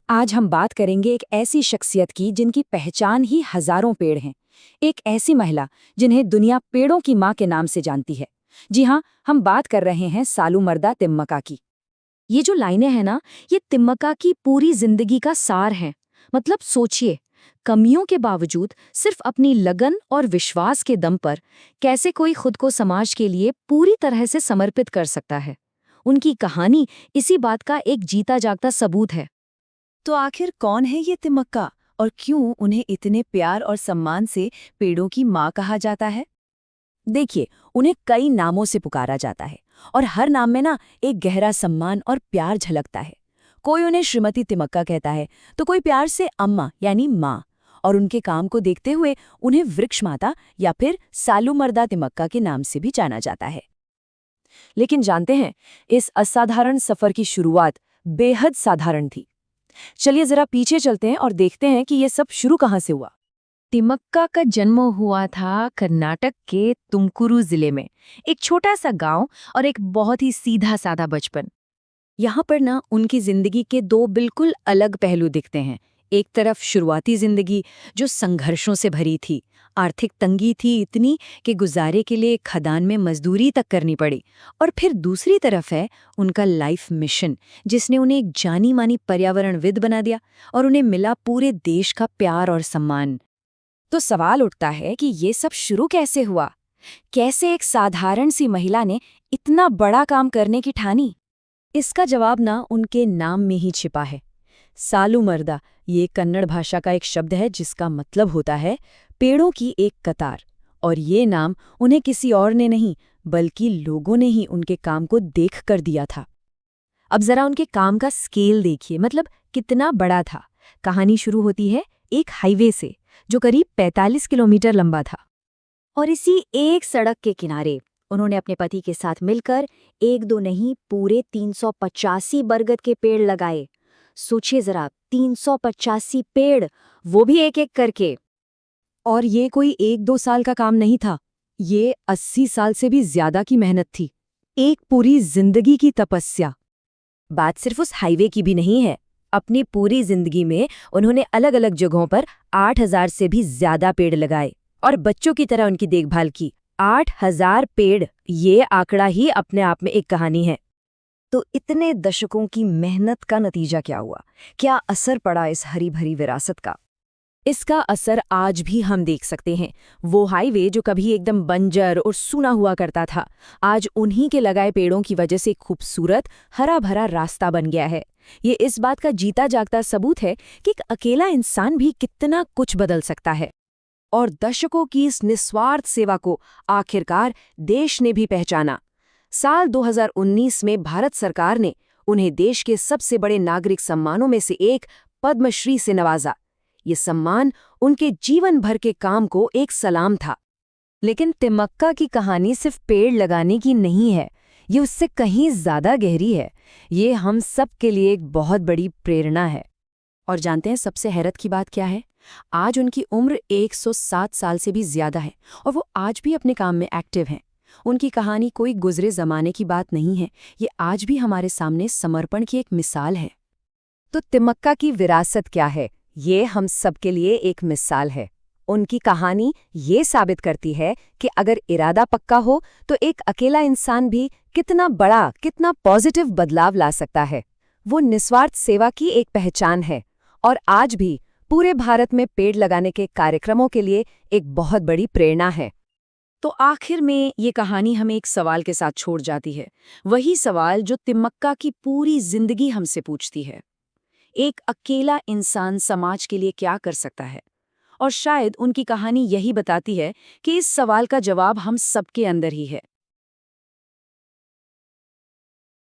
आज हम बात करेंगे एक ऐसी शख्सियत की जिनकी पहचान ही हजारों पेड़ हैं। एक ऐसी महिला जिन्हें दुनिया पेड़ों की माँ के नाम से जानती है। जी हाँ, हम बात कर रहे हैं सालूमरदा तिम्मका की। ये जो लाइनें हैं ना, ये तिम्मका की पूरी जिंदगी का सार हैं। मतलब सोचिए, कमियों के बावजूद सिर्फ अपनी लगन और विश्वास के दम पर कैसे कोई खुद को समाज के लिए पूरी तरह से समर्पित कर सकता है। उनकी कहानी इसी बात का एक जीता जागता सबूत है। तो आखिर कौन है ये तिमक्का और क्यों उन्हें इतने प्यार और सम्मान से पेड़ों की माँ कहा जाता है? देखिए, उन्हें कई नामों से पुकारा जाता है और हर नाम में ना एक गहरा सम्मान और प्यार झलकता है। कोई उन्हें श्रीमती तिमक्का कहता है, तो कोई प्यार से अम्मा यानी माँ, और उनके काम को देखते हुए उन्हें वृक्ष माता या फिर सालूमरदा तिमक्का के नाम से भी जाना जाता है। लेकिन जानते हैं, इस असाधारण सफर की शुरुआत बेहद साधारण थी। चलिए जरा पीछे चलते हैं और देखते हैं कि ये सब शुरू कहाँ से हुआ। तिमक्का का जन्म हुआ था कर्नाटक के तुमकुरू जिले में, एक छोटा सा गांव और एक बहुत ही सीधा साधा बचपन। यहाँ पर ना उनकी जिंदगी के दो बिल्कुल अलग पहलू दिखते हैं। एक तरफ शुरुआती जिंदगी जो संघर्षों से भरी थी, आर्थिक तंगी थी इतनी कि गुजारे के लिए खदान में मजदूरी तक करनी पड़ी, और फिर दूसरी तरफ है उनका लाइफ मिशन जिसने उन्हें एक जानी मानी पर्यावरणविद बना दिया और उन्हें मिला पूरे देश का प्यार और सम्मान। तो सवाल उठता है कि ये सब शुरू कैसे हुआ? कैसे एक साधारण सी महिला ने इतना बड़ा काम करने की ठानी? इसका जवाब ना उनके नाम में ही छिपा है। सालूमरदा ये कन्नड़ भाषा का एक शब्द है जिसका मतलब होता है पेड़ों की एक कतार, और ये नाम उन्हें किसी और ने नहीं बल्कि लोगों ने ही उनके काम को देख कर दिया था। अब जरा उनके काम का स्केल देखिए, मतलब कितना बड़ा था। कहानी शुरू होती है एक हाईवे से जो करीब 45 किलोमीटर लंबा था, और इसी एक सड़क के किनारे उन्होंने अपने पति के साथ मिलकर एक दो नहीं पूरे 385 बरगद के पेड़ लगाए। सोचिए जरा, 385 पेड़, वो भी एक एक करके। और ये कोई एक दो साल का काम नहीं था, ये 80 साल से भी ज्यादा की मेहनत थी। एक पूरी जिंदगी की तपस्या। बात सिर्फ उस हाईवे की भी नहीं है। अपनी पूरी जिंदगी में उन्होंने अलग अलग जगहों पर 8000 से भी ज्यादा पेड़ लगाए और बच्चों की तरह उनकी देखभाल की। 8000 पेड़, ये आंकड़ा ही अपने आप में एक कहानी है। तो इतने दशकों की मेहनत का नतीजा क्या हुआ? क्या असर पड़ा इस हरी भरी विरासत का? इसका असर आज भी हम देख सकते हैं। वो हाईवे जो कभी एकदम बंजर और सूना हुआ करता था, आज उन्हीं के लगाए पेड़ों की वजह से खूबसूरत हरा भरा रास्ता बन गया है। ये इस बात का जीता जागता सबूत है कि एक अकेला इंसान भी कितना कुछ बदल सकता है। और दशकों की इस निस्वार्थ सेवा को आखिरकार देश ने भी पहचाना। साल 2019 में भारत सरकार ने उन्हें देश के सबसे बड़े नागरिक सम्मानों में से एक पद्मश्री से नवाजा। ये सम्मान उनके जीवन भर के काम को एक सलाम था। लेकिन तिमक्का की कहानी सिर्फ पेड़ लगाने की नहीं है, ये उससे कहीं ज्यादा गहरी है। ये हम सब के लिए एक बहुत बड़ी प्रेरणा है। और जानते हैं सबसे हैरत की बात क्या है? आज उनकी उम्र 107 साल से भी ज्यादा है और वो आज भी अपने काम में एक्टिव हैं। उनकी कहानी कोई गुजरे जमाने की बात नहीं है, ये आज भी हमारे सामने समर्पण की एक मिसाल है। तो तिमक्का की विरासत क्या है? ये हम सबके लिए एक मिसाल है। उनकी कहानी ये साबित करती है कि अगर इरादा पक्का हो तो एक अकेला इंसान भी कितना बड़ा, कितना पॉजिटिव बदलाव ला सकता है। वो निस्वार्थ सेवा की एक पहचान है और आज भी पूरे भारत में पेड़ लगाने के कार्यक्रमों के लिए एक बहुत बड़ी प्रेरणा है। तो आखिर में ये कहानी हमें एक सवाल के साथ छोड़ जाती है, वही सवाल जो तिमक्का की पूरी जिंदगी हमसे पूछती है। एक अकेला इंसान समाज के लिए क्या कर सकता है? और शायद उनकी कहानी यही बताती है कि इस सवाल का जवाब हम सबके अंदर ही है।